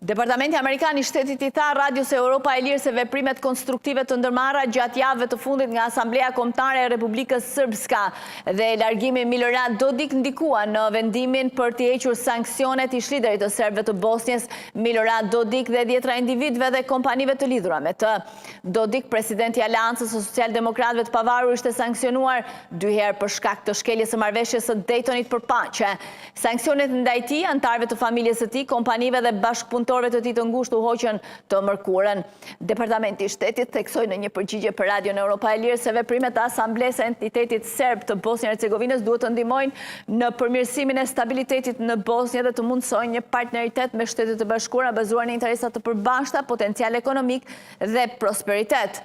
Departamenti Amerikan i Shtetit i tha Radios Europa e Lirë se veprimet konstruktive të ndërmarra gjatë javëve të fundit nga Asamblea Kombëtare e Republikës Srpska dhe largimi Milorad Dodik ndikuan në vendimin për të hequr sanksionet ish liderit të serbëve të Bosnjës, Milorad Dodik dhe 10 individëve dhe kompanive të lidhura me të. Dodik, presidenti i Aleancës së Socialdemokratëve të Pavarur, ishte sanksionuar 2 herë për shkak të shkeljes së marrëveshjes së Daytonit për paqe. Sanksionet ndaj tij, anëtarëve të familjes së tij, kompanive dhe bashkëpunëtorëve të tij të ngushtë u hoqën të mërkurën. Departamenti i Shtetit theksoi në një përgjigje për Radion Europa e Lirë se veprimet e Asamblesë së Entitetit Serb të Bosnjë-Hercegovinës duhet të ndihmojnë në përmirësimin e stabilitetit në Bosnjë dhe të mundsojnë një partneritet me Shtetet e Bashkuara bazuar në interesa të përbashkëta, potencial ekonomik dhe prosperitet.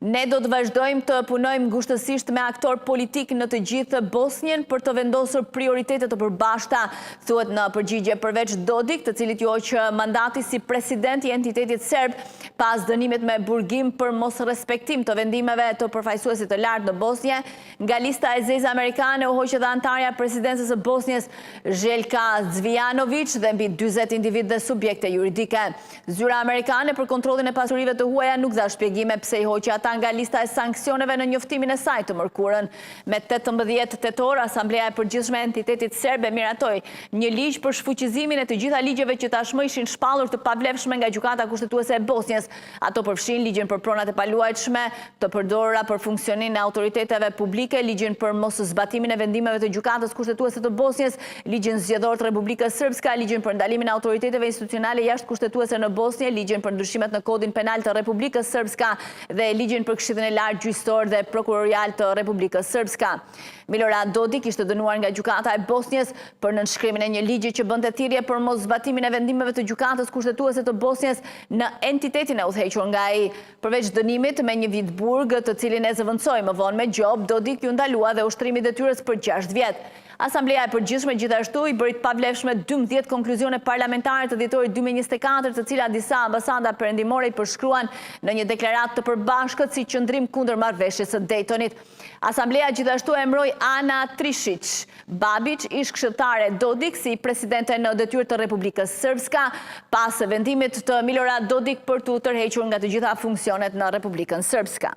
Ne do të vazhdojmë të punojmë ngushtësisht me aktor politik në të gjithë Bosnjën për të vendosur prioritetet të përbashkëta, thuhet në përgjigje. Përveç Dodik, të cilit ju hoq mandati si president i entitetit serb pas dënimit me burgim për mos respektim të vendimeve të përfaqësuesit të lartë në Bosnjë, nga lista e zezë amerikane u hoq edhe antarja e presidencës së Bosnjës Željka Zvijanović dhe mbi 40 individ dhe subjekte juridike. Zyra amerikane për kontrollin e pasurive të huaja nuk dha shpjegime pse i hoqi ata nga lista e sanksioneve në njoftimin e saj të mërkurën. Me 18 tetor, Asamblea e Përgjithshme e Entitetit Serb e miratoi një ligj për shfuqizimin e të gjitha ligjeve që tashmë ishin shpallur të pavlefshme nga Gjykata Kushtetuese e Bosnjës. Ato përfshin ligjin për pronat e paluajtshme të përdorura për funksionimin e autoriteteve publike, ligjin për mos zbatimin e vendimeve të Gjykatës Kushtetuese të Bosnjës, ligjin zgjedhor të Republikës Srpska, ligjin për ndalimin e autoriteteve institucionale jashtëkushtetuese në Bosnjë, ligjin për ndryshimet në Kodin Penal të Republikës Srpska dhe ligjin për Këshillin e Lartë Gjyqësor dhe Prokurorial të Republikës Srpska. Milorad Dodik ishte dënuar nga Gjykata e Bosnjës për nënshkrimin e një ligji që bënte thirrje për mos zbatimin e vendimeve të Gjykatës Kushtetuese të Bosnjës në entitetin e udhëhequr nga ai. Përveç dënimit me një vit burg, të cilin e zëvendësoi më vonë me gjop, Dodik ju ndalua dhe ushtrimi detyrës për 6 vjet. Asambleja e Përgjithshme gjithashtu i bëri të pavlefshme 12 konkluzione parlamentare të dhjetorit 2024, të cilat disa ambasada perëndimore i përshkruan në një deklaratë të përbashkët si qëndrim kundër marrëveshjes së Daytonit. Asambleja gjithashtu emëroi Ana Trišić Babić, ish këshilltare Dodik, si presidente në detyrë të Republikës Srpska pas vendimit të Milorad Dodik për të tërhequr nga të gjitha funksionet në Republikën Srpska.